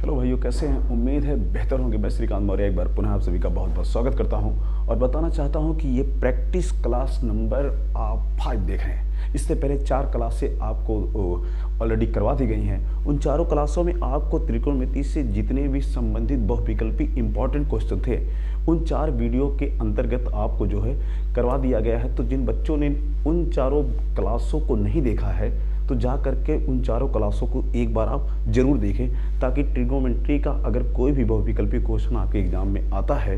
Hello भाइयों, कैसे हैं? उम्मीद है बेहतर होंगे। मैं श्रीकांत मौर्य एक बार पुनः आप सभी का बहुत बहुत स्वागत करता हूं और बताना चाहता हूं कि ये प्रैक्टिस क्लास नंबर आप 5 देख रहे हैं। इससे पहले 4 क्लासें आपको ऑलरेडी करवा दी गई हैं। उन चारों क्लासों में आपको त्रिकोणमिति से जितने भी संबंधित बहुविकल्पी इंपॉर्टेंट क्वेश्चन थे उन 4 वीडियो के अंतर्गत आपको जो है करवा दिया गया है। तो जिन बच्चों ने उन चारों क्लासों को नहीं देखा है तो जा करके उन चारों क्लासों को एक बार आप जरूर देखें, ताकि ट्रिग्नोमेट्री का अगर कोई भी बहुविकल्पी क्वेश्चन आपके एग्जाम में आता है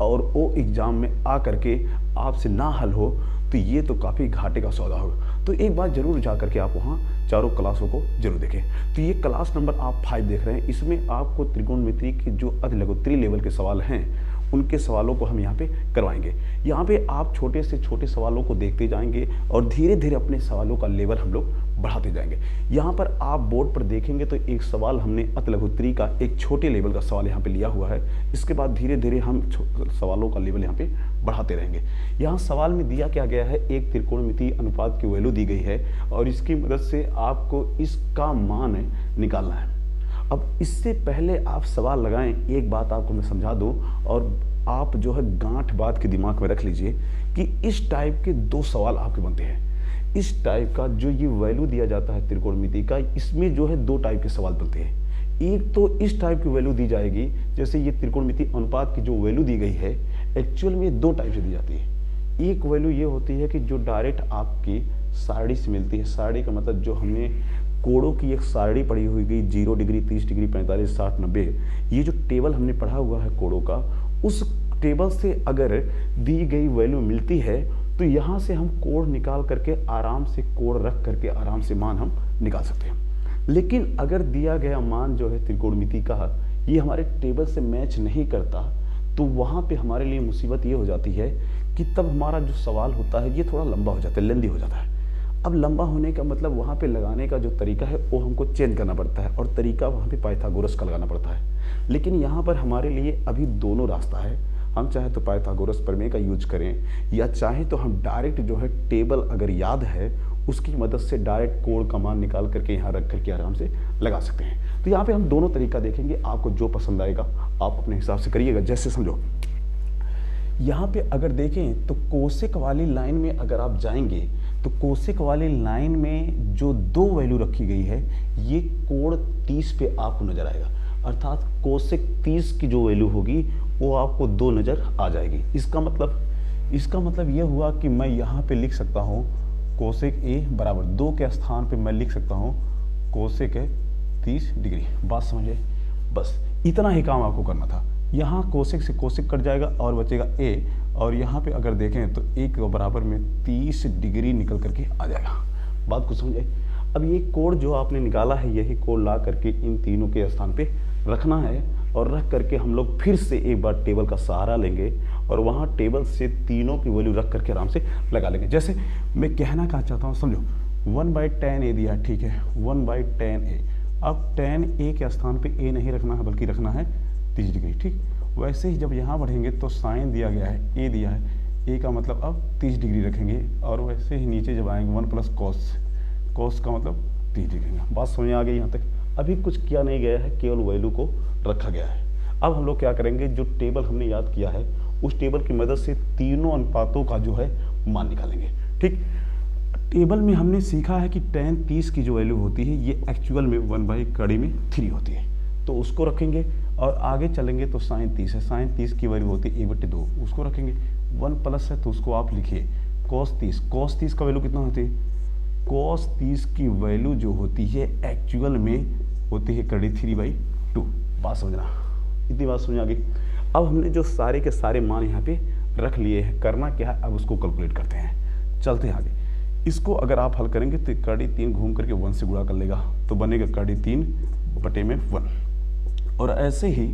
और वो एग्जाम में आ करके आपसे ना हल हो तो ये तो काफ़ी घाटे का सौदा होगा। तो एक बार जरूर जा करके आप वहाँ चारों क्लासों को जरूर देखें। तो ये क्लास नंबर आप 5 देख रहे हैं। इसमें आपको त्रिकोणमिति के जो अति लघुत्तरीय लेवल के सवाल हैं उनके सवालों को हम यहाँ पे करवाएंगे। यहाँ पे आप छोटे से छोटे सवालों को देखते जाएंगे और धीरे धीरे अपने सवालों का लेवल हम लोग बढ़ाते जाएंगे। यहाँ पर आप बोर्ड पर देखेंगे तो एक सवाल हमने अति लघुत्तरीय का एक छोटे लेवल का सवाल यहाँ पे लिया हुआ है। इसके बाद धीरे धीरे हम सवालों का लेवल यहाँ पे बढ़ाते रहेंगे। यहाँ सवाल में दिया क्या गया है, एक त्रिकोणमितीय अनुपात की वैल्यू दी गई है और इसकी मदद से आपको इसका मान निकालना है। अब इससे पहले आप सवाल लगाएं, एक बात आपको मैं समझा दूं और आप जो है गांठ बात के दिमाग में रख लीजिए कि इस टाइप के 2 सवाल आपके बनते हैं। इस टाइप का जो ये वैल्यू दिया जाता है त्रिकोणमिति का, इसमें जो है 2 टाइप के सवाल बनते हैं। एक तो इस टाइप की वैल्यू दी जाएगी, जैसे ये त्रिकोणमिति अनुपात की जो वैल्यू दी गई है एक्चुअल में 2 टाइप से दी जाती है। एक वैल्यू ये होती है कि जो डायरेक्ट आपकी सारणी से मिलती है। सारणी का मतलब जो हमने कोणों की एक सारणी पढ़ी हुई गई 0 डिग्री, 30 डिग्री, 45, 60, 90, ये जो टेबल हमने पढ़ा हुआ है कोणों का, उस टेबल से अगर दी गई वैल्यू मिलती है तो यहाँ से हम कोण निकाल करके आराम से कोण रख करके आराम से मान हम निकाल सकते हैं। लेकिन अगर दिया गया मान जो है त्रिकोणमिति का ये हमारे टेबल से मैच नहीं करता तो वहाँ पे हमारे लिए मुसीबत ये हो जाती है कि तब हमारा जो सवाल होता है ये थोड़ा लंबा हो जाता है, लेंदी हो जाता है। अब लंबा होने का मतलब वहाँ पे लगाने का जो तरीका है वो हमको चेंज करना पड़ता है और तरीका वहाँ पे पाइथागोरस का लगाना पड़ता है। लेकिन यहाँ पर हमारे लिए अभी दोनों रास्ता है। हम चाहे तो पाइथागोरस प्रमेय का यूज करें या चाहे तो हम डायरेक्ट जो है टेबल अगर याद है उसकी मदद से डायरेक्ट कोण का मान निकाल करके यहाँ रख करके आराम से लगा सकते हैं। तो यहाँ पे हम दोनों तरीका देखेंगे, आपको जो पसंद आएगा आप अपने हिसाब से करिएगा। जैसे समझो यहाँ पे अगर देखें तो कोसेक वाली लाइन में अगर आप जाएंगे तो कोसेक वाली लाइन में जो 2 वैल्यू रखी गई है ये कोण 30 पे आपको नजर आएगा, अर्थात कोसेक 30 की जो वैल्यू होगी वो आपको 2 नजर आ जाएगी। इसका मतलब ये हुआ कि मैं यहाँ पे लिख सकता हूँ कोसेक ए बराबर 2 के स्थान पे मैं लिख सकता हूँ कोसेक 30 डिग्री। बात समझे? बस इतना ही काम आपको करना था। यहाँ कोसेक से कोसेक कट जाएगा और बचेगा ए, और यहाँ पे अगर देखें तो ए के बराबर में 30 डिग्री निकल करके आ जाएगा। बात को समझे? अब ये कोण जो आपने निकाला है यही कोण ला करके इन तीनों के स्थान पे रखना है और रख करके हम लोग फिर से एक बार टेबल का सहारा लेंगे और वहाँ टेबल से तीनों की वैल्यू रख करके आराम से लगा लेंगे। जैसे मैं कहना क्या चाहता हूँ समझो, 1/10 ए दिया, ठीक है, 1/10 ए। अब 10 ए के स्थान पे ए नहीं रखना है बल्कि रखना है 30 डिग्री, ठीक। वैसे ही जब यहाँ बढ़ेंगे तो साइन दिया गया है, ए दिया है, ए का मतलब अब 30 डिग्री रखेंगे और वैसे ही नीचे जब आएंगे 1 + cos का मतलब 30 डिग्री। बात समझ आ गई यहाँ तक? अभी कुछ किया नहीं गया है, केवल वैल्यू को रखा गया है। अब हम लोग क्या करेंगे, जो टेबल हमने याद किया है उस टेबल की मदद से तीनों अनुपातों का जो है मान निकालेंगे, ठीक। टेबल में हमने सीखा है कि tan 30 की जो वैल्यू होती है ये एक्चुअल में 1/3 होती है, तो उसको रखेंगे। और आगे चलेंगे तो sin 30 है, sin 30 की वैल्यू होती है a/2, उसको रखेंगे। 1 प्लस है तो उसको आप लिखिए cos 30 का वैल्यू कितना होती है? cos 30 की वैल्यू जो होती है एक्चुअल में होती है 3/2। बात समझना, इतनी बात समझ आ गई। अब हमने जो सारे के सारे मान यहाँ पे रख लिए हैं, करना क्या है अब उसको कैलकुलेट करते हैं, चलते हैं आगे। इसको अगर आप हल करेंगे तो 3 घूम करके 1 से गुणा कर लेगा तो बनेगा 3/1। और ऐसे ही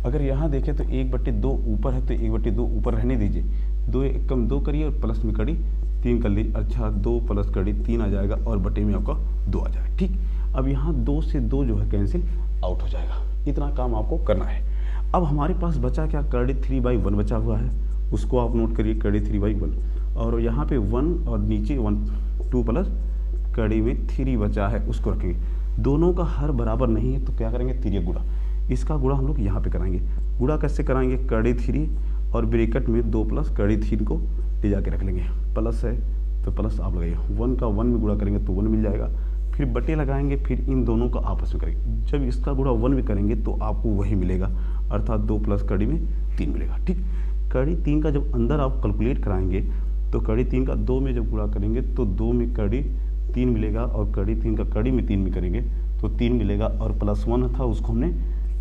अगर यहाँ देखें तो 1/2 ऊपर है तो 1/2 ऊपर रहने दीजिए, 2 कम 2 करिए और प्लस में 3 कर लीजिए। अच्छा 2 + 3 आ जाएगा और बटे में आपका 2 आ जाएगा, ठीक। अब यहाँ 2 से 2 जो है कैंसिल आउट हो जाएगा। इतना काम आपको करना है। अब हमारे पास बचा क्या, 3/1 बचा हुआ है, उसको आप नोट करिए 3/1। और यहाँ पे 1 और नीचे 1 2 प्लस कड़ी में 3 बचा है उसको रखेंगे। दोनों का हर बराबर नहीं है तो क्या करेंगे, तिर्यक गुणा। इसका गुणा हम लोग यहाँ पे कराएंगे। गुणा कैसे कराएंगे, कड़ी 3 और ब्रैकेट में 2 प्लस कड़ी 3 को ले जाके रख लेंगे, प्लस है तो प्लस आप लगाइए, 1 का 1 में गुणा करेंगे तो 1 मिल जाएगा, फिर बटे लगाएंगे, फिर इन दोनों का आपस में करेंगे। जब इसका गुणा 1 में करेंगे तो आपको वही मिलेगा, अर्थात 2 प्लस कड़ी में 3 मिलेगा। ठीक, कड़ी 3 का जब अंदर आप कैलकुलेट कराएंगे तो कड़ी 3 का 2 में जब गुणा करेंगे तो 2 में कड़ी 3 मिलेगा, और कड़ी 3 का कड़ी में 3 में करेंगे तो 3 मिलेगा, और प्लस 1 था उसको हमने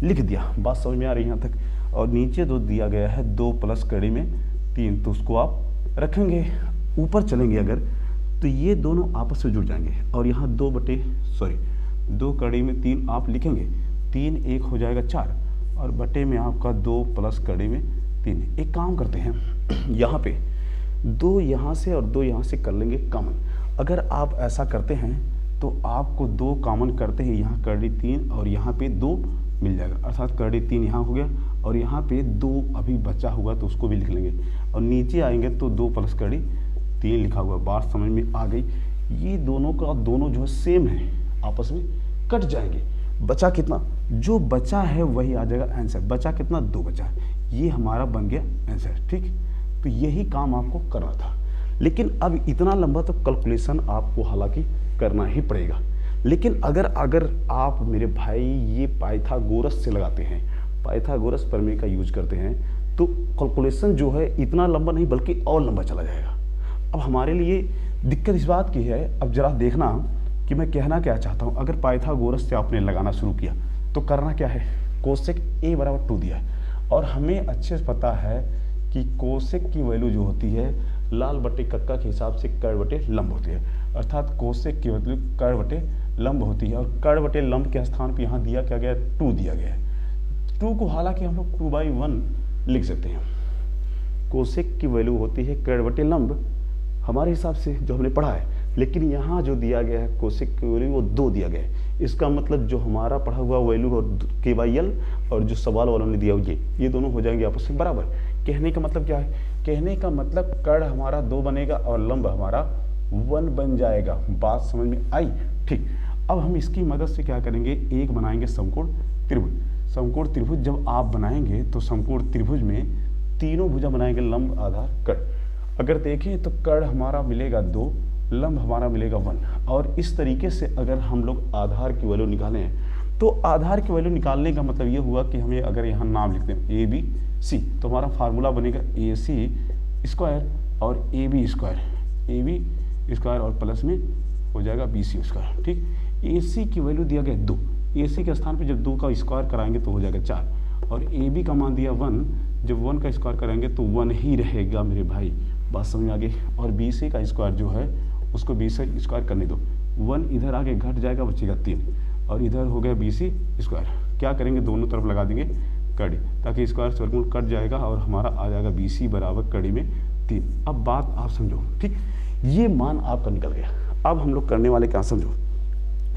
लिख दिया। बात समझ में आ रही है यहाँ तक। और नीचे जो दिया गया है 2 प्लस कड़ी में 3, तो उसको आप रखेंगे। ऊपर चलेंगे अगर तो ये दोनों आपस में जुड़ जाएंगे, और यहाँ 2 कड़ी में 3 आप लिखेंगे, 3 1 हो जाएगा 4, और बटे में आपका 2 प्लस कड़ी में 3। एक काम करते हैं, यहाँ पे 2 यहाँ से और 2 यहाँ से कर लेंगे कॉमन। अगर आप ऐसा करते हैं तो आपको 2 कॉमन करते हैं, यहाँ कड़ी 3 और यहाँ पे 2 मिल जाएगा, अर्थात कड़ी 3 यहाँ हो गया, और यहाँ पे 2 अभी बचा हुआ तो उसको भी लिख लेंगे, और नीचे आएंगे तो 2 प्लस कड़ी 3 लिखा हुआ। बात समझ में आ गई। ये दोनों का दोनों जो है सेम है, आपस में कट जाएंगे। बचा कितना, जो बचा है वही आ जाएगा आंसर। बचा कितना, 2 बचा है, ये हमारा बन गया आंसर। ठीक, तो यही काम आपको करना था, लेकिन अब इतना लंबा तो कैलकुलेशन आपको हालांकि करना ही पड़ेगा। लेकिन अगर आप मेरे भाई ये पाइथागोरस से लगाते हैं, पाइथागोरस प्रमेय का यूज करते हैं, तो कैलकुलेशन जो है इतना लंबा नहीं बल्कि और लंबा चला जाएगा। अब हमारे लिए दिक्कत इस बात की है, अब जरा देखना कि मैं कहना क्या चाहता हूँ। अगर पाइथागोरस से आपने लगाना शुरू किया तो करना क्या है, कोसेक a बराबर 2 दिया है, और हमें अच्छे से पता है कि कोसेक की वैल्यू जो होती है लाल बटे कक्का के हिसाब से कर्ण बटे लंब होती है, अर्थात कोसेक की वैल्यू कर्ण बटे लंब होती है, और कर्ण बटे लंब के स्थान पर यहाँ दिया क्या गया, 2 दिया गया है। 2 को हालांकि हम लोग 2/1 लिख सकते हैं। कोसेक की वैल्यू होती है कर्ण बटे लंब हमारे हिसाब से जो हमने पढ़ा है, लेकिन यहाँ जो दिया गया है कोसेक की वैल्यू वो 2 दिया गया है। इसका मतलब जो हमारा पढ़ा हुआ वैल्यू और k/l और जो सवाल वालों ने दिया ये दोनों हो जाएंगे आपस में बराबर। कहने का मतलब क्या है, कहने का मतलब कर्ण हमारा 2 बनेगा और लंब हमारा 1 बन जाएगा। बात समझ में आई। ठीक, अब हम इसकी मदद से क्या करेंगे, एक बनाएंगे समकोण त्रिभुज। समकोण त्रिभुज जब आप बनाएंगे तो समकोण त्रिभुज में तीनों भुजा बनाएंगे, लंब आधार कर्ण। अगर देखें तो कर्ण हमारा मिलेगा 2, लंब हमारा मिलेगा 1, और इस तरीके से अगर हम लोग आधार की वैल्यू निकालें तो आधार की वैल्यू निकालने का मतलब ये हुआ कि हमें अगर यहाँ नाम लिखते हैं ABC, तो हमारा फार्मूला बनेगा AC² और AB² और प्लस में हो जाएगा BC²। ठीक, AC की वैल्यू दिया गया 2, AC के स्थान पे जब 2 का स्क्वायर कराएंगे तो हो जाएगा 4, और AB का मान दिया 1, जब 1 का स्क्वायर करेंगे तो 1 ही रहेगा मेरे भाई। बात समझ में आ गई। और BC का स्क्वायर जो है उसको 20 से स्क्वायर करने दो, 1 इधर आगे घट जाएगा, बचेगा 3, और इधर हो गया BC²। क्या करेंगे, दोनों तरफ लगा देंगे कड़ी, ताकि स्क्वायर से वर्गमूल कट जाएगा और हमारा आ जाएगा BC बराबर कड़ी में 3। अब बात आप समझो। ठीक, ये मान आपका निकल गया। अब हम लोग करने वाले क्या, समझो,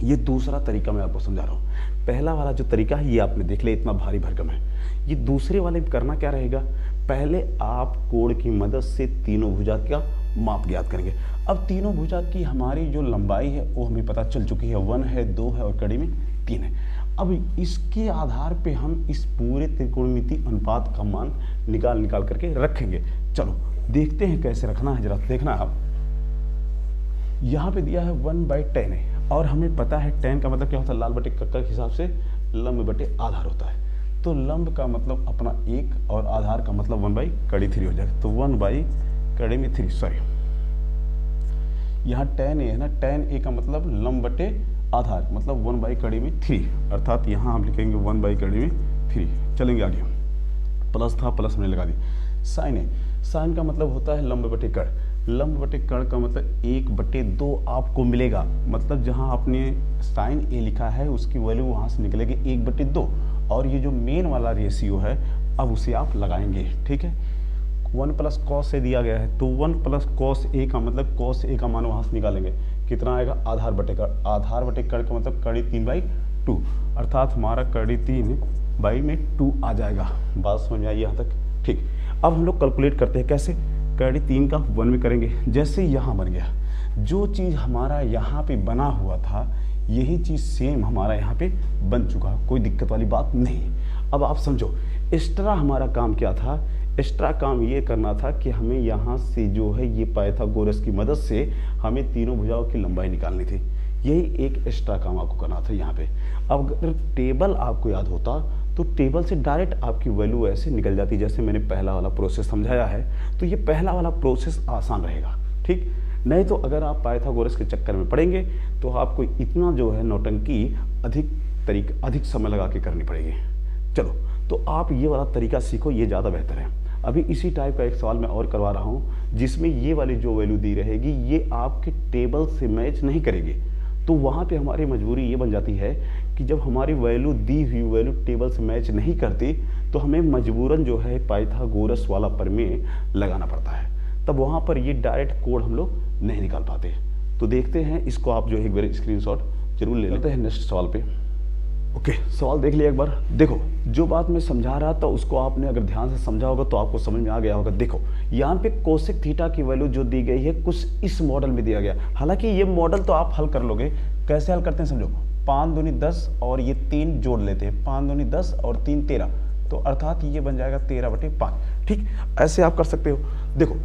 ये दूसरा तरीका मैं आपको समझा रहा हूँ। पहला वाला जो तरीका है ये आपने देख लिया, इतना भारी भरकम है। ये दूसरे वाले में करना क्या रहेगा, पहले आप कोण की मदद से तीनों भुजा का माप ज्ञात करेंगे। अब तीनों भुजा की हमारी जो लंबाई है वो हमें पता चल चुकी है, 1 है, 2 है और कड़ी में 3 है। अब इसके आधार पे हम इस पूरे त्रिकोणमिति अनुपात का मान निकाल करके रखेंगे। चलो देखते हैं कैसे रखना है, जरा देखना आप। यहाँ पे दिया है 1/10 है, और हमें पता है 10 का मतलब क्या होता है, लाल बटे कक्का के हिसाब से लंब बटे आधार होता है। तो लंब का मतलब अपना 1 और आधार का मतलब 1/3 हो जाएगा। तो 1/3, सॉरी यहाँ 10a है ना, 10a का मतलब लंब बटे आधार मतलब 1/3, अर्थात यहाँ हम लिखेंगे 1/3। चलेंगे आगे, प्लस था प्लस हमने लगा दी। साइन है, साइन का मतलब होता है लंब बटे कर्ण। लंब बटे कर्ण का मतलब 1/2 आपको मिलेगा, मतलब जहाँ आपने साइन ए लिखा है उसकी वैल्यू वहाँ से निकलेगी 1/2, और ये जो मेन वाला रेशियो है अब उसे आप लगाएंगे। ठीक है, 1 प्लस कॉस ए दिया गया है, तो 1 प्लस कॉस ए का मतलब कॉस ए का मान वहाँ से निकालेंगे, कितना आएगा, आधार बटे कर्ण। आधार बटे कर्ण का मतलब कड़ी 3/2, अर्थात हमारा कड़ी 3/2 आ जाएगा। बात समझ में आई यहाँ तक। ठीक, अब हम लोग कैलकुलेट करते हैं कैसे, कड़ी 3 का 1 में करेंगे। जैसे यहाँ बन गया, जो चीज़ हमारा यहाँ पे बना हुआ था यही चीज़ सेम हमारा यहाँ पे बन चुका, कोई दिक्कत वाली बात नहीं है। अब आप समझो एक्स्ट्रा हमारा काम क्या था, एक्स्ट्रा काम ये करना था कि हमें यहाँ से जो है ये पाइथागोरस की मदद से हमें तीनों भुजाओं की लंबाई निकालनी थी। यही एक एक्स्ट्रा काम आपको करना था यहाँ पे। अब अगर टेबल आपको याद होता तो टेबल से डायरेक्ट आपकी वैल्यू ऐसे निकल जाती, जैसे मैंने पहला वाला प्रोसेस समझाया है, तो ये पहला वाला प्रोसेस आसान रहेगा, ठीक। नहीं तो अगर आप पाइथागोरस के चक्कर में पड़ेंगे तो आपको इतना जो है नौटंकी अधिक समय लगा के करनी पड़ेगी। चलो, तो आप ये वाला तरीका सीखो, ये ज़्यादा बेहतर है। अभी इसी टाइप का एक सवाल मैं और करवा रहा हूँ, जिसमें ये वाली जो वैल्यू दी रहेगी ये आपके टेबल से मैच नहीं करेगी। तो वहाँ पे हमारी मजबूरी ये बन जाती है कि जब हमारी वैल्यू दी हुई वैल्यू टेबल से मैच नहीं करती तो हमें मजबूरन जो है पाइथागोरस वाला प्रमेय लगाना पड़ता है। तब वहाँ पर ये डायरेक्ट कोड हम लोग नहीं निकाल पाते। तो देखते हैं, इसको आप जो है एक बार स्क्रीनशॉट जरूर ले लेते हैं नेक्स्ट सवाल पे। ओके, सवाल देख लिया एक बार। देखो, जो बात मैं समझा रहा था उसको आपने अगर ध्यान से समझा होगा तो आपको समझ में आ गया होगा। देखो, यहाँ पे कोसेक थीटा की वैल्यू जो दी गई है कुछ इस मॉडल में दिया गया। हालांकि ये मॉडल तो आप हल कर लोगे। कैसे हल करते हैं समझो, 5 दूनी 10 और ये 3 जोड़ लेते हैं, 5 दूनी 10 और 3 13, तो अर्थात ये बन जाएगा 13/5। ठीक, ऐसे आप कर सकते हो। देखो,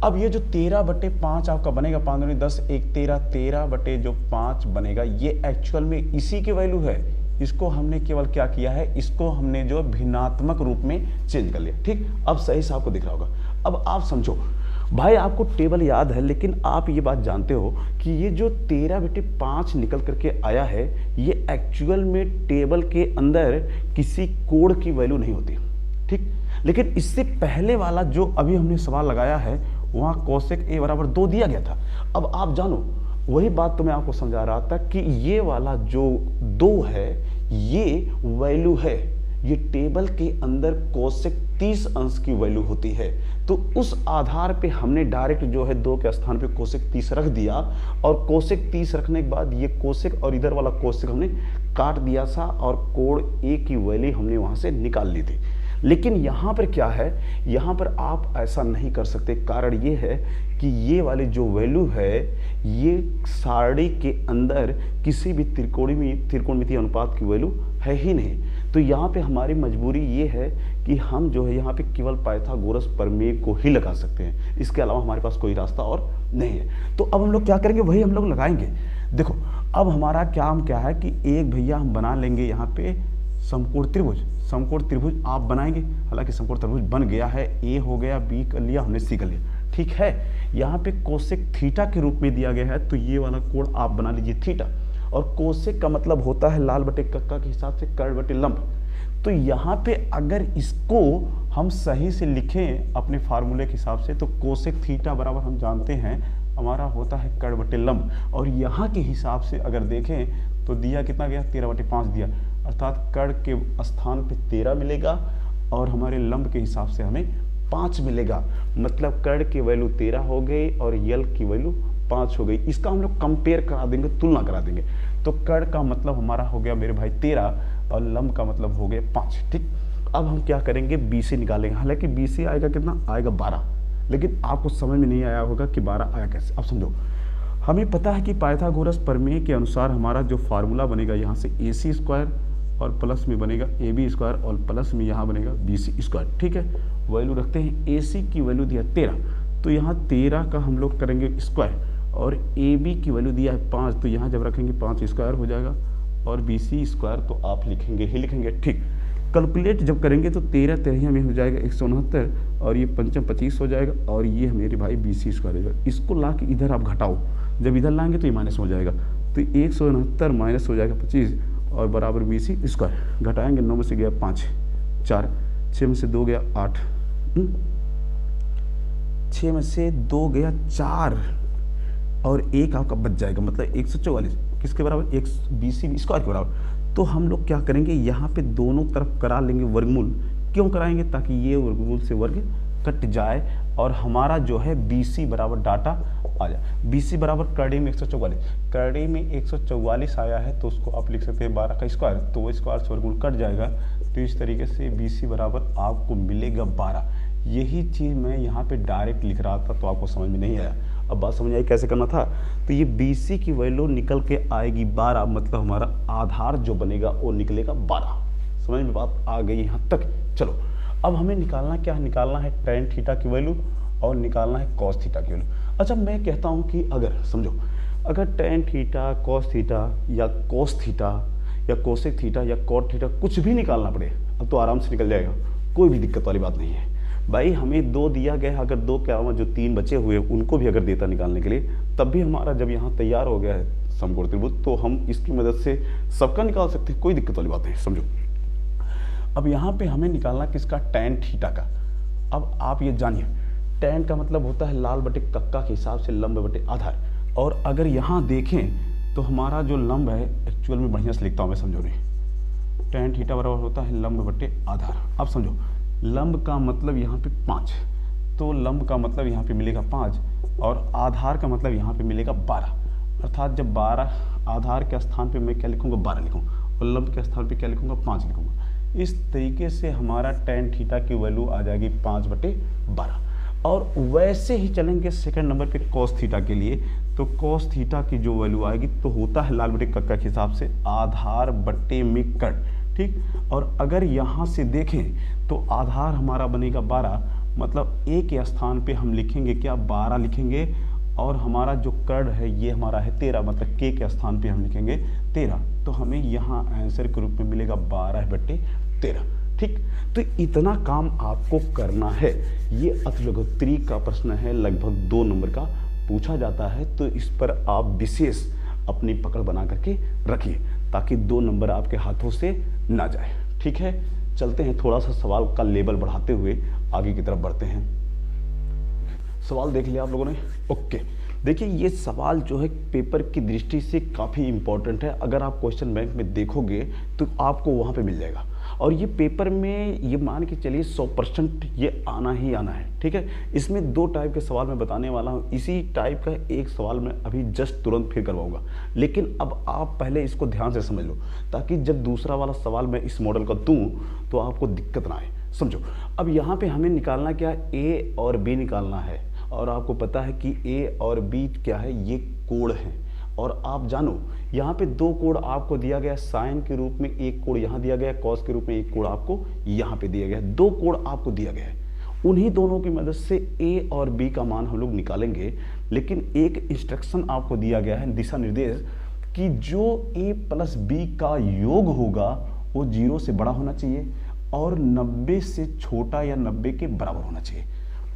अब ये जो 13/5 आपका बनेगा, 5 दूनी 10 1 13, 13/5 बनेगा, ये एक्चुअल में इसी की वैल्यू है। इसको हमने केवल क्या किया है, इसको हमने जो भिन्नात्मक रूप में चेंज कर लिया। ठीक, अब सही से आपको दिख रहा होगा। अब आप समझो भाई, आपको टेबल याद है, लेकिन आप ये बात जानते हो कि ये जो 13/5 निकल करके आया है ये एक्चुअल में टेबल के अंदर किसी कोड की वैल्यू नहीं होती। ठीक, लेकिन इससे पहले वाला जो अभी हमने सवाल लगाया है वहाँ कोसेक a बराबर 2 दिया गया था। अब आप जानो, वही बात तो मैं आपको समझा रहा था कि ये वाला जो 2 है ये वैल्यू है, ये टेबल के अंदर कोसेक 30 अंश की वैल्यू होती है। तो उस आधार पे हमने डायरेक्ट जो है 2 के स्थान पे कोसेक 30 रख दिया, और कोसेक 30 रखने के बाद ये कोसेक और इधर वाला कोसेक हमने काट दिया था और कोड a की वैल्यू हमने वहां से निकाल ली थी। लेकिन यहाँ पर क्या है, यहाँ पर आप ऐसा नहीं कर सकते। कारण ये है कि ये वाली जो वैल्यू है ये सारणी के अंदर किसी भी त्रिकोणमितीय अनुपात की वैल्यू है ही नहीं। तो यहाँ पे हमारी मजबूरी ये है कि हम जो है यहाँ पे केवल पाइथागोरस प्रमेय को ही लगा सकते हैं, इसके अलावा हमारे पास कोई रास्ता और नहीं है। तो अब हम लोग क्या करेंगे, वही हम लोग लगाएंगे। देखो, अब हमारा काम क्या है कि एक भैया हम बना लेंगे यहाँ पे समकोण त्रिभुज। समकोण त्रिभुज आप बनाएंगे, हालांकि समकोण त्रिभुज बन गया है, ए हो गया, बी कर लिया हमने, सी कर लिया। ठीक है, यहाँ पे कोसेक थीटा के रूप में दिया गया है, तो ये वाला कोण आप बना लीजिए थीटा। और कोसेक का मतलब होता है लाल बटे कक्का के हिसाब से कर्ण बटे लंब। तो यहाँ पे अगर इसको हम सही से लिखें अपने फार्मूले के हिसाब से, तो कोसेक थीटा बराबर हम जानते हैं हमारा होता है कर्ण बटे लंब। और यहाँ के हिसाब से अगर देखें तो दिया कितना गया, 13/5 दिया, अर्थात कर्ण के स्थान पे 13 मिलेगा और हमारे लंब के हिसाब से हमें 5 मिलेगा। मतलब कर्ण की वैल्यू 13 हो गई और यल की वैल्यू 5 हो गई। इसका हम लोग कंपेयर करा देंगे, तुलना करा देंगे। तो कर्ण का मतलब हमारा हो गया मेरे भाई 13 और लंब का मतलब हो गया 5। ठीक, अब हम क्या करेंगे, BC निकालेंगे। हालांकि BC आएगा कितना, आएगा 12, लेकिन आपको समझ में नहीं आया होगा कि 12 आया कैसे। अब समझो, हमें पता है कि पाइथागोरस प्रमेय के अनुसार हमारा जो फार्मूला बनेगा यहाँ से AC² और प्लस में बनेगा AB² और प्लस में यहाँ बनेगा BC²। ठीक है, वैल्यू रखते हैं। AC की वैल्यू दिया 13, तो यहाँ 13 का हम लोग करेंगे स्क्वायर, और AB की वैल्यू दिया है 5, तो यहाँ जब रखेंगे 5 स्क्वायर हो जाएगा, और BC² तो आप लिखेंगे ही लिखेंगे। ठीक, कैलकुलेट जब करेंगे तो 13 13 में हो जाएगा 169, और ये 5 25 हो जाएगा, और ये मेरे भाई BC² हो जाएगा। इसको ला के इधर आप घटाओ, जब इधर लाएंगे तो ये माइनस हो जाएगा, तो 169 माइनस हो जाएगा 25 और बराबर BC²। घटाएंगे, 9 में से गया 5, 4, 6 में से 2 गया 8, 6 में से 2 गया 4, और 1 आपका बच जाएगा, मतलब 144 किसके बराबर, BC² के बराबर। तो हम लोग क्या करेंगे, यहाँ पे दोनों तरफ करा लेंगे वर्गमूल। क्यों कराएंगे, ताकि ये वर्गमूल से वर्ग कट जाए और हमारा जो है BC बराबर डाटा आ जाए। BC बराबर करड़ी में 144, करड़ी में 144 आया है, तो उसको आप लिख सकते हैं 12 का स्क्वायर, तो वो स्क्वायर से वर्गमूल कट जाएगा। तो इस तरीके से BC बराबर आपको मिलेगा 12। यही चीज़ मैं यहाँ पे डायरेक्ट लिख रहा था तो आपको समझ में नहीं आया। अब बात समझ आई कैसे करना था। तो ये BC की वैल्यू निकल के आएगी 12, मतलब हमारा आधार जो बनेगा वो निकलेगा 12। समझ में बात आ गई यहाँ तक। चलो अब हमें निकालना क्या है, निकालना है tan थीटा की वैल्यू और निकालना है cos थीटा की वैल्यू। अच्छा मैं कहता हूँ कि अगर समझो, अगर tan थीटा cos थीटा या cos थीटा या कोसेक थीटा या कॉट थीटा कुछ भी निकालना पड़े, अब तो आराम से निकल जाएगा, कोई भी दिक्कत वाली बात नहीं है भाई। हमें 2 दिया गया, अगर 2 के अलावा जो 3 बचे हुए उनको भी अगर देता निकालने के लिए, तब भी हमारा जब यहाँ तैयार हो गया है समकोण त्रिभुज, तो हम इसकी मदद से सबका निकाल सकते हैं, कोई दिक्कत वाली बात नहीं। समझो अब यहाँ पे हमें निकालना किसका, tan थीटा का। अब आप ये जानिए tan का मतलब होता है लाल बटे कक्का के हिसाब से लंब बटे आधार, और अगर यहाँ देखें तो हमारा जो लंब है, एक्चुअल में बढ़िया से लिखता हूँ मैं, समझो नहीं, tan थीटा बराबर होता है लंब बटे आधार। अब समझो लंब का मतलब यहाँ पे 5, तो लंब का मतलब यहाँ पे मिलेगा 5 और आधार का मतलब यहाँ पे मिलेगा 12, अर्थात जब 12 आधार के स्थान पे मैं क्या लिखूँगा, 12 लिखूँगा, और लंब के स्थान पे क्या लिखूँगा, 5 लिखूँगा। इस तरीके से हमारा tan थीटा की वैल्यू आ जाएगी 5/12। और वैसे ही चलेंगे सेकंड नंबर पे cos थीटा के लिए, तो cos थीटा की जो वैल्यू आएगी तो होता है लाल बटे कक्का के हिसाब से आधार बटे में कर्ण, ठीक। और अगर यहाँ से देखें तो आधार हमारा बनेगा 12, मतलब a के स्थान पे हम लिखेंगे क्या, 12 लिखेंगे, और हमारा जो कर्ण है ये हमारा है 13, मतलब k के स्थान पे हम लिखेंगे 13, तो हमें यहाँ आंसर के रूप में मिलेगा 12/13, ठीक। तो इतना काम आपको करना है। ये अतिलघुत्री का प्रश्न है, लगभग 2 नंबर का पूछा जाता है, तो इस पर आप विशेष अपनी पकड़ बना करके रखिए ताकि 2 नंबर आपके हाथों से ना जाए, ठीक है। चलते हैं थोड़ा सा सवाल का लेवल बढ़ाते हुए आगे की तरफ बढ़ते हैं। सवाल देख लिया आप लोगों ने, ओके। देखिए ये सवाल जो है पेपर की दृष्टि से काफ़ी इंपॉर्टेंट है, अगर आप क्वेश्चन बैंक में देखोगे तो आपको वहाँ पे मिल जाएगा, और ये पेपर में ये मान के चलिए 100% ये आना ही आना है, ठीक है। इसमें 2 टाइप के सवाल मैं बताने वाला हूँ, इसी टाइप का एक सवाल मैं अभी जस्ट तुरंत फिर करवाऊंगा, लेकिन अब आप पहले इसको ध्यान से समझ लो ताकि जब दूसरा वाला सवाल मैं इस मॉडल का दूँ तो आपको दिक्कत ना आए। समझो अब यहाँ पे हमें निकालना क्या, A और B निकालना है, और आपको पता है कि A और B क्या है, ये कोण है, और आप जानो यहाँ पे 2 कोण आपको दिया गया साइन के रूप में, एक कोण यहाँ दिया गया कॉस के रूप में, एक कोण आपको यहाँ पे दिया गया है, 2 कोण आपको दिया गया है। उन्हीं दोनों की मदद से A और B का मान हम लोग निकालेंगे, लेकिन एक इंस्ट्रक्शन आपको दिया गया है, दिशा निर्देश, कि जो A प्लस B का योग होगा वो 0 से बड़ा होना चाहिए और 90 से छोटा या 90 के बराबर होना चाहिए।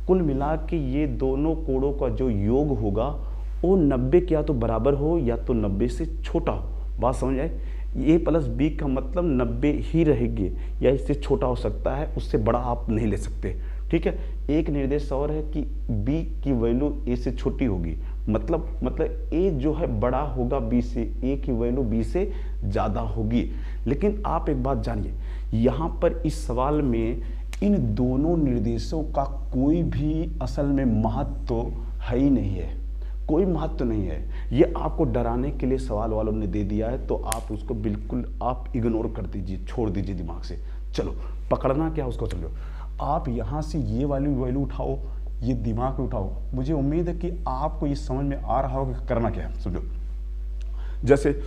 कुल मिला के ये दोनों कोणों का जो योग होगा वो 90 के या तो बराबर हो या तो 90 से छोटा हो। बात समझ आए, A प्लस B का मतलब 90 ही रहेगी, या इससे छोटा हो सकता है, उससे बड़ा आप नहीं ले सकते, ठीक है। एक निर्देश और है कि B की वैल्यू A से छोटी होगी, मतलब A जो है बड़ा होगा B से, A की वैल्यू B से ज़्यादा होगी। लेकिन आप एक बात जानिए, यहाँ पर इस सवाल में इन दोनों निर्देशों का कोई भी असल में महत्व है ही नहीं है, कोई महत्व नहीं है। ये आपको डराने के लिए सवाल वालों ने दे दिया है, तो आप उसको बिल्कुल आप इग्नोर कर दीजिए, छोड़ दीजिए दिमाग से। चलो पकड़ना क्या उसको समझो। आप यहाँ से ये वाली वैल्यू उठाओ, ये दिमाग में उठाओ। मुझे उम्मीद है कि आपको ये समझ में आ रहा होगा कि करना क्या है। समझो जैसे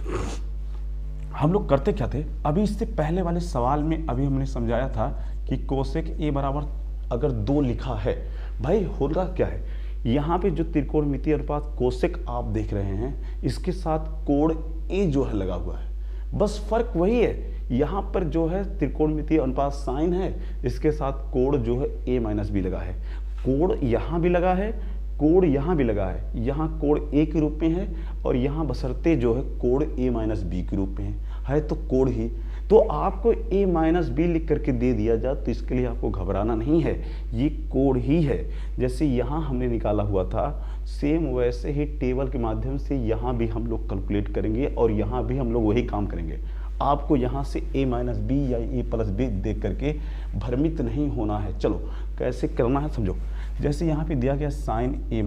हम लोग करते क्या थे, अभी इससे पहले वाले सवाल में अभी हमने समझाया था कि कोसेक A बराबर अगर 2 लिखा है, भाई होगा क्या है, यहाँ पे जो त्रिकोणमितीय अनुपात कोसेक आप देख रहे हैं, इसके साथ कोण A जो है लगा हुआ है, बस फर्क वही है। यहाँ पर जो है त्रिकोणमितीय अनुपात साइन है, इसके साथ कोण जो है A माइनस बी लगा है, कोण यहाँ भी लगा है, कोण यहाँ भी लगा है, यहाँ कोण A के रूप में है और यहाँ बशर्ते जो है कोण A माइनस बी के रूप में है तो कोण ही। तो आपको A माइनस बी लिख करके दे दिया जाए तो इसके लिए आपको घबराना नहीं है, ये कोण ही है। जैसे यहाँ हमने निकाला हुआ था, सेम वैसे ही टेबल के माध्यम से यहाँ भी हम लोग कैलकुलेट करेंगे और यहाँ भी हम लोग वही काम करेंगे। आपको यहाँ से A माइनस बी या A प्लस बी देख करके भ्रमित नहीं होना है। चलो कैसे करना है समझो। जैसे यहाँ पे दिया गया साइन A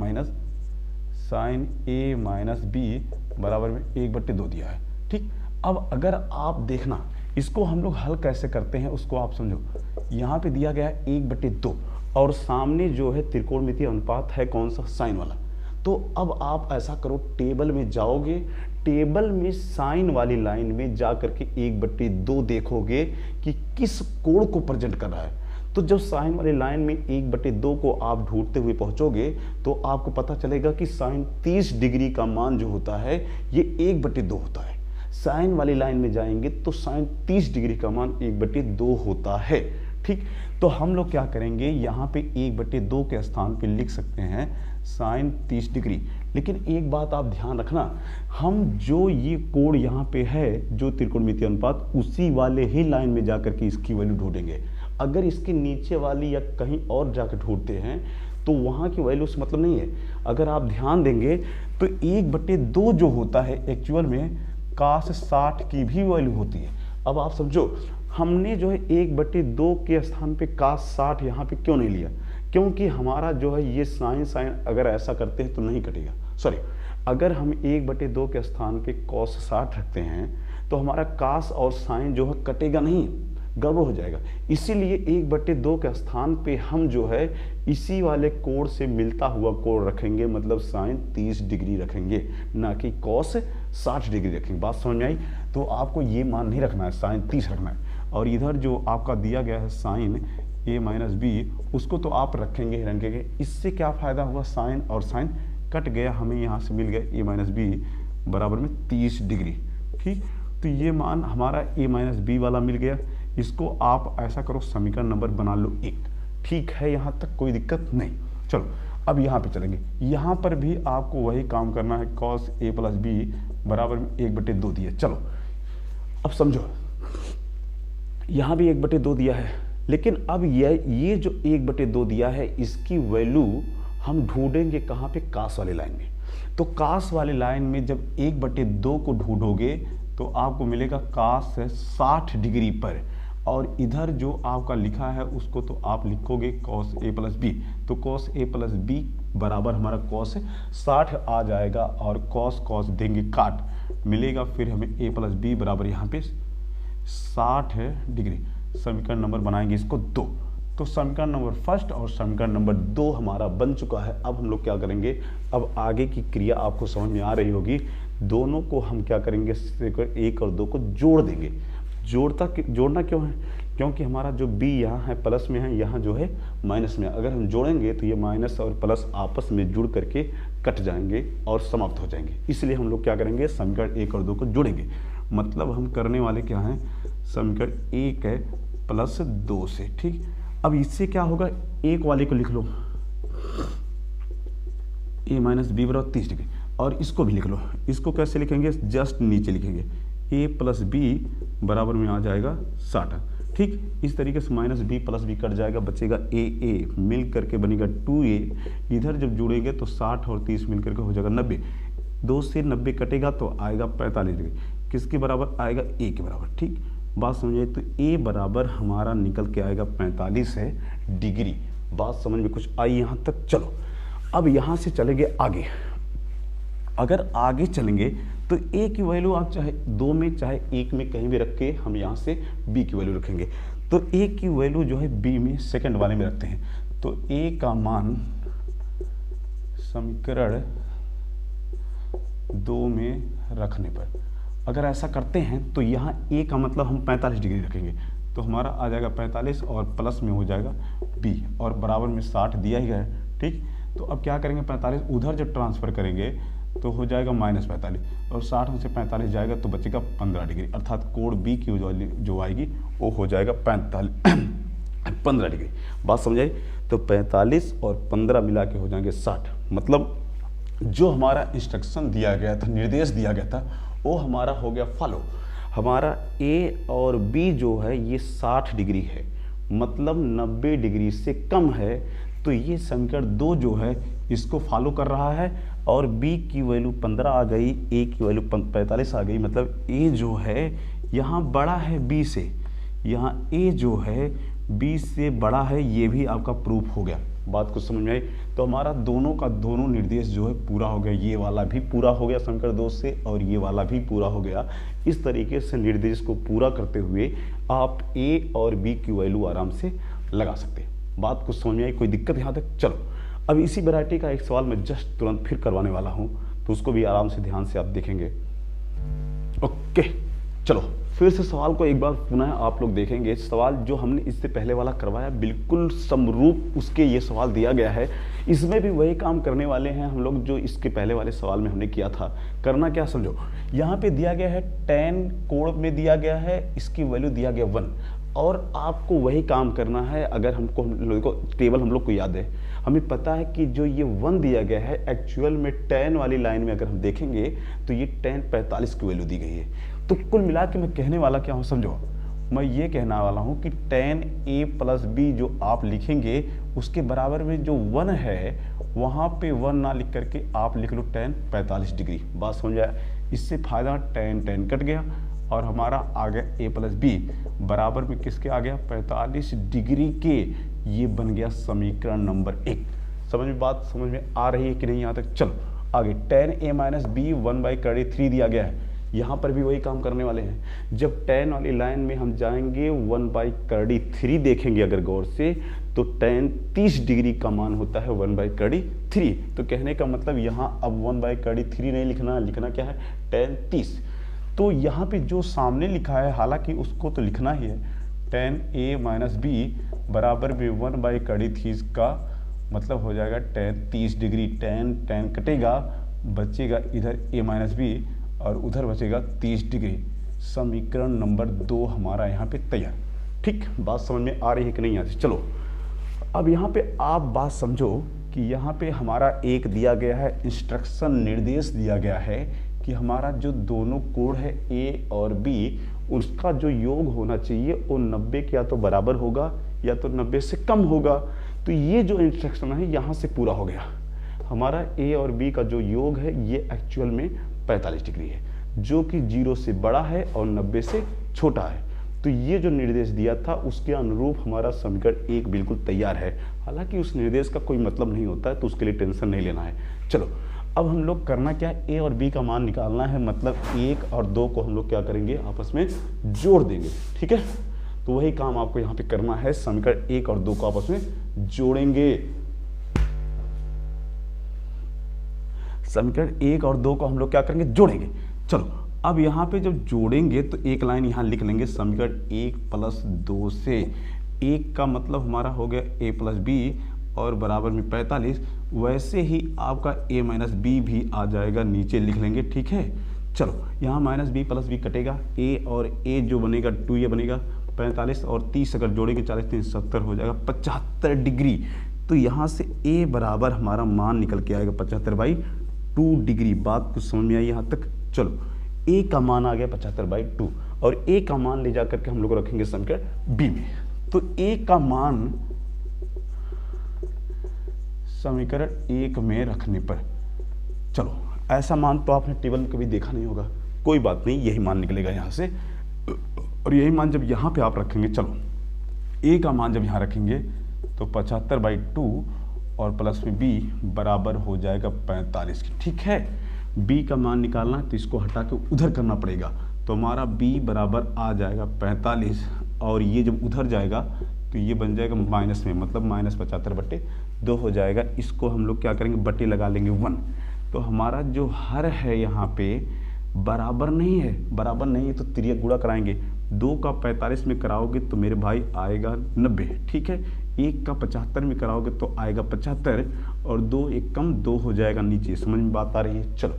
माइनस बी बराबर में 1/2 दिया है, ठीक। अब अगर आप देखना इसको हम लोग हल कैसे करते हैं उसको आप समझो। यहाँ पे दिया गया है 1/2 और सामने जो है त्रिकोणमितीय अनुपात है कौन सा, साइन वाला। तो अब आप ऐसा करो, टेबल में जाओगे, टेबल में साइन वाली लाइन में जा करके 1/2 देखोगे कि किस कोण को प्रेजेंट कर रहा है। तो जब साइन वाली लाइन में 1/2 को आप ढूंढते हुए पहुंचोगे तो आपको पता चलेगा कि साइन 30 डिग्री का मान जो होता है ये 1/2 होता है। साइन वाली लाइन में जाएंगे तो साइन 30 डिग्री का मान 1/2 होता है। ठीक, तो हम लोग क्या करेंगे, यहाँ पे 1/2 के स्थान पे लिख सकते हैं साइन 30 डिग्री। लेकिन एक बात आप ध्यान रखना, हम जो ये कोण यहाँ पे है जो त्रिकोणमितीय अनुपात, उसी वाले ही लाइन में जाकर के इसकी वैल्यू ढूंढेंगे। अगर इसके नीचे वाली या कहीं और जाकर ढूंढते हैं तो वहाँ की वैल्यू से मतलब नहीं है। अगर आप ध्यान देंगे तो 1/2 जो होता है एक्चुअल में cos 60 की भी वैल्यू होती है। अब आप समझो, हमने जो है 1/2 के स्थान पे cos 60 यहाँ पे क्यों नहीं लिया, क्योंकि हमारा जो है ये साइन अगर ऐसा करते हैं तो नहीं कटेगा। सॉरी, अगर हम 1/2 के स्थान पे cos 60 रखते हैं तो हमारा cos और साइन जो है कटेगा नहीं, गड़बड़ हो जाएगा। इसीलिए 1/2 के स्थान पे हम जो है इसी वाले कोण से मिलता हुआ कोण रखेंगे, मतलब साइन 30 डिग्री रखेंगे, ना कि cos 60 डिग्री रखेंगे। बात समझ में आई? तो आपको ये मान नहीं रखना है, साइन 30 रखना है। और इधर जो आपका दिया गया है साइन a-b, उसको तो आप रखेंगे ही रखेंगे। इससे क्या फ़ायदा हुआ, साइन और साइन कट गया, हमें यहाँ से मिल गया a-b बराबर में 30 डिग्री। ठीक, तो ये मान हमारा a-b वाला मिल गया। इसको आप ऐसा करो, समीकरण नंबर बना लो 1। ठीक है, यहाँ तक कोई दिक्कत नहीं। चलो अब यहाँ पे चलेंगे। यहाँ पर भी आपको वही काम करना है, cos a + b बराबर में 1/2 दिया। चलो अब समझो, यहाँ भी 1/2 दिया है, लेकिन अब ये जो 1/2 दिया है इसकी वैल्यू हम ढूंढेंगे कहाँ पे, cos वाली लाइन में। तो cos वाली लाइन में जब 1/2 को ढूंढोगे तो आपको मिलेगा cos 60 डिग्री पर, और इधर जो आपका लिखा है उसको तो आप लिखोगे cos a + b। तो cos a + b बराबर हमारा cos 60 आ जाएगा, और cos देंगे काट, मिलेगा फिर हमें a + b बराबर यहाँ पे 60 डिग्री। समीकरण नंबर बनाएंगे इसको 2। तो समीकरण नंबर 1 और समीकरण नंबर 2 हमारा बन चुका है। अब हम लोग क्या करेंगे, अब आगे की क्रिया आपको समझ में आ रही होगी। दोनों को हम क्या करेंगे, 1 और 2 को जोड़ देंगे। जोड़ना क्यों है, क्योंकि हमारा जो b यहाँ है प्लस में है, यहाँ जो है माइनस में है। अगर हम जोड़ेंगे तो ये माइनस और प्लस आपस में जुड़ करके कट जाएंगे और समाप्त हो जाएंगे। इसलिए हम लोग क्या करेंगे, समीकरण 1 और 2 को जोड़ेंगे। मतलब हम करने वाले क्या हैं, समीकरण 1 है + 2 से। ठीक, अब इससे क्या होगा, एक वाले को लिख लो a - b बराबर 30 डिग्री, और इसको भी लिख लो। इसको कैसे लिखेंगे, जस्ट नीचे लिखेंगे a + b बराबर में आ जाएगा 60। ठीक, इस तरीके से -b + b कट जाएगा, बचेगा a मिल करके बनेगा 2a। इधर जब जुड़ेंगे तो 60 और 30 मिल करके हो जाएगा 90। 2 से 90 कटेगा तो आएगा 45 डिग्री। किसके बराबर आएगा, a के बराबर। ठीक, बात समझिए, तो a बराबर हमारा निकल के आएगा 45 डिग्री। बात समझ में कुछ आई यहाँ तक? चलो अब यहाँ से चलेंगे आगे। अगर आगे चलेंगे तो a की वैल्यू आप चाहे 2 में चाहे 1 में कहीं भी रख के हम यहाँ से b की वैल्यू रखेंगे। तो a की वैल्यू जो है b में सेकंड वाले में रखते हैं। तो a का मान समीकरण 2 में रखने पर अगर ऐसा करते हैं तो यहाँ a का मतलब हम 45 डिग्री रखेंगे, तो हमारा आ जाएगा 45 और प्लस में हो जाएगा b, और बराबर में 60 दिया ही गया है। ठीक, तो अब क्या करेंगे, 45 उधर जब ट्रांसफ़र करेंगे तो हो जाएगा -45, और 60 में से 45 जाएगा तो बचेगा 15 डिग्री, अर्थात कोण बी की जो आएगी वो हो जाएगा 15 डिग्री। बात समझाई? तो 45 और 15 मिला के हो जाएंगे 60। मतलब जो हमारा इंस्ट्रक्शन दिया गया था, निर्देश दिया गया था, वो हमारा हो गया फॉलो। हमारा ए और बी जो है ये 60 डिग्री है, मतलब 90 डिग्री से कम है। तो ये समीकरण 2 जो है इसको फॉलो कर रहा है, और b की वैल्यू 15 आ गई, a की वैल्यू 45 आ गई। मतलब a जो है यहाँ बड़ा है b से, यहाँ a जो है b से बड़ा है, ये भी आपका प्रूफ हो गया। बात कुछ समझ में आई? तो हमारा दोनों का दोनों निर्देश जो है पूरा हो गया। ये वाला भी पूरा हो गया समीकरण 2 से, और ये वाला भी पूरा हो गया। इस तरीके से निर्देश को पूरा करते हुए आप a और b की वैल्यू आराम से लगा सकते हैं। बात कुछ समझ में आई? कोई दिक्कत यहाँ तक? चलो अब इसी वैरायटी का एक सवाल मैं जस्ट तुरंत फिर करवाने वाला हूँ, तो उसको भी आराम से ध्यान से आप देखेंगे। ओके, चलो फिर से सवाल को एक बार पुनः आप लोग देखेंगे। सवाल जो हमने इससे पहले वाला करवाया बिल्कुल समरूप उसके ये सवाल दिया गया है। इसमें भी वही काम करने वाले हैं हम लोग जो इसके पहले वाले सवाल में हमने किया था। करना क्या समझो, यहाँ पे दिया गया है tan कोण में दिया गया है, इसकी वैल्यू दिया गया 1, और आपको वही काम करना है। अगर हम लोगों को टेबल हम लोग को याद है, हमें पता है कि जो ये 1 दिया गया है एक्चुअल में tan वाली लाइन में अगर हम देखेंगे तो ये tan 45 की वैल्यू दी गई है। तो कुल मिला के मैं कहने वाला क्या हूँ समझो, मैं ये कहने वाला हूँ कि tan a प्लस b जो आप लिखेंगे उसके बराबर में जो 1 है वहाँ पे 1 ना लिख करके आप लिख लो tan 45 डिग्री। बात समझ आया? इससे फायदा tan कट गया और हमारा आ गया a प्लस बी बराबर में किसके आ गया 45 डिग्री के। ये बन गया समीकरण नंबर 1। बात समझ में आ रही है कि नहीं यहाँ तक? चलो आगे tan a माइनस बी 1/3 दिया गया है। यहाँ पर भी वही काम करने वाले हैं। जब tan वाली लाइन में हम जाएंगे 1/3 देखेंगे अगर गौर से, तो tan 30 डिग्री का मान होता है 1/3। तो कहने का मतलब यहाँ अब 1/3 नहीं लिखना, लिखना क्या है tan 30। तो यहाँ पे जो सामने लिखा है हालांकि उसको तो लिखना ही है, tan a माइनस बी बराबर में 1/3 का मतलब हो जाएगा tan 30 डिग्री। tan कटेगा, बचेगा इधर a माइनस बी और उधर बचेगा 30 डिग्री। समीकरण नंबर 2 हमारा यहाँ पे तैयार। ठीक, बात समझ में आ रही है कि नहीं आती? चलो अब यहाँ पे आप बात समझो कि यहाँ पे हमारा एक दिया गया है इंस्ट्रक्शन, निर्देश दिया गया है कि हमारा जो दोनों कोण है a और b उसका जो योग होना चाहिए वो 90 के या तो बराबर होगा या तो 90 से कम होगा। तो ये जो इंस्ट्रक्शन है यहाँ से पूरा हो गया। हमारा a और b का जो योग है ये एक्चुअल में 45 डिग्री है, जो कि 0 से बड़ा है और 90 से छोटा है। तो ये जो निर्देश दिया था उसके अनुरूप हमारा समीकरण 1 बिल्कुल तैयार है। हालांकि उस निर्देश का कोई मतलब नहीं होता है, तो उसके लिए टेंशन नहीं लेना है। चलो अब हम लोग करना क्या है, a और b का मान निकालना है। मतलब 1 और 2 को हम लोग क्या करेंगे, आपस में जोड़ देंगे। ठीक है, तो वही काम आपको यहाँ पे करना है। समीकरण 1 और 2 को आपस में जोड़ेंगे। समीकरण 1 और 2 को हम लोग क्या करेंगे, जोड़ेंगे। चलो अब यहाँ पे जब जोड़ेंगे तो एक लाइन यहाँ लिख लेंगे, समीकरण 1 प्लस 2 से 1 का मतलब हमारा हो गया a प्लस बी और बराबर में 45। वैसे ही आपका a माइनस बी भी आ जाएगा, नीचे लिख लेंगे। ठीक है, चलो यहाँ माइनस बी प्लस बी कटेगा, a और a जो बनेगा 2 ये बनेगा 45 और 30 अगर जोड़ेंगे 40 3 70 हो जाएगा 75 डिग्री। तो यहाँ से a बराबर हमारा मान निकल के आएगा 75/2 डिग्री। बात कुछ समझ में आई यहाँ तक? चलो a का मान आ गया 75/2 और a का मान ले जा करके हम लोग रखेंगे समीकरण b में। तो a का मान समीकरण 1 में रखने पर, चलो ऐसा मान तो आपने टेबल में कभी देखा नहीं होगा, कोई बात नहीं, यही मान निकलेगा यहाँ से। और यही मान जब यहाँ पे आप रखेंगे, चलो a का मान जब यहाँ रखेंगे तो 75/2 और प्लस में b बराबर हो जाएगा 45 की। ठीक है, b का मान निकालना है तो इसको हटा के उधर करना पड़ेगा। तो हमारा b बराबर आ जाएगा 45 और ये जब उधर जाएगा तो ये बन जाएगा माइनस में, मतलब -75/2 हो जाएगा। इसको हम लोग क्या करेंगे, बटे लगा लेंगे 1। तो हमारा जो हर है यहाँ पे बराबर नहीं है, बराबर नहीं है तो तिर्यक गुणा कराएंगे। 2 का 45 में कराओगे तो मेरे भाई आएगा 90। ठीक है, 1 का 75 में कराओगे तो आएगा 75 और 2 1 कम 2 हो जाएगा नीचे। समझ में बात आ रही है? चलो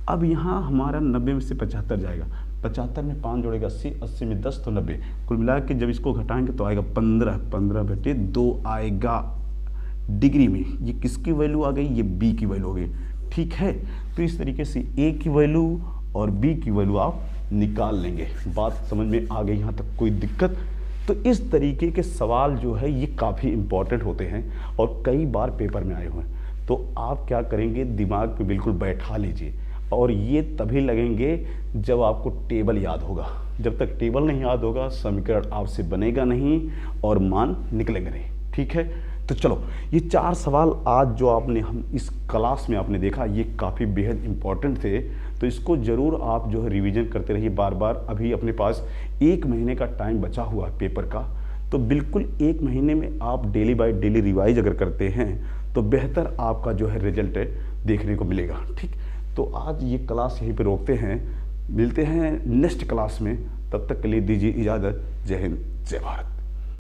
अब यहाँ हमारा 90 में से 75 जाएगा, 75 में 5 जोड़ेगा 80, 80 में 10 तो 90। कुल मिला के जब इसको घटाएंगे तो आएगा 15, 15/2 आएगा डिग्री में। ये किसकी वैल्यू आ गई, ये b की वैल्यू हो गई। ठीक है, तो इस तरीके से a की वैल्यू और b की वैल्यू आप निकाल लेंगे। बात समझ में आ गई यहाँ तक? कोई दिक्कत? तो इस तरीके के सवाल जो है ये काफ़ी इंपॉर्टेंट होते हैं और कई बार पेपर में आए हुए हैं। तो आप क्या करेंगे, दिमाग पे बिल्कुल बैठा लीजिए और ये तभी लगेंगे जब आपको टेबल याद होगा। जब तक टेबल नहीं याद होगा समीकरण आपसे बनेगा नहीं और मान निकलेंगे नहीं। ठीक है, तो चलो ये 4 सवाल आज जो आपने हम इस क्लास में आपने देखा ये काफ़ी बेहद इंपॉर्टेंट थे। तो इसको ज़रूर आप जो है रिवीजन करते रहिए बार बार। अभी अपने पास 1 महीने का टाइम बचा हुआ है पेपर का, तो बिल्कुल 1 महीने में आप डेली बाय डेली रिवाइज अगर करते हैं तो बेहतर आपका जो है रिजल्ट देखने को मिलेगा। ठीक, तो आज ये क्लास यहीं पे रोकते हैं, मिलते हैं नेक्स्ट क्लास में। तब तक के लिए दीजिए इजाज़त। जय हिंद, जय भारत।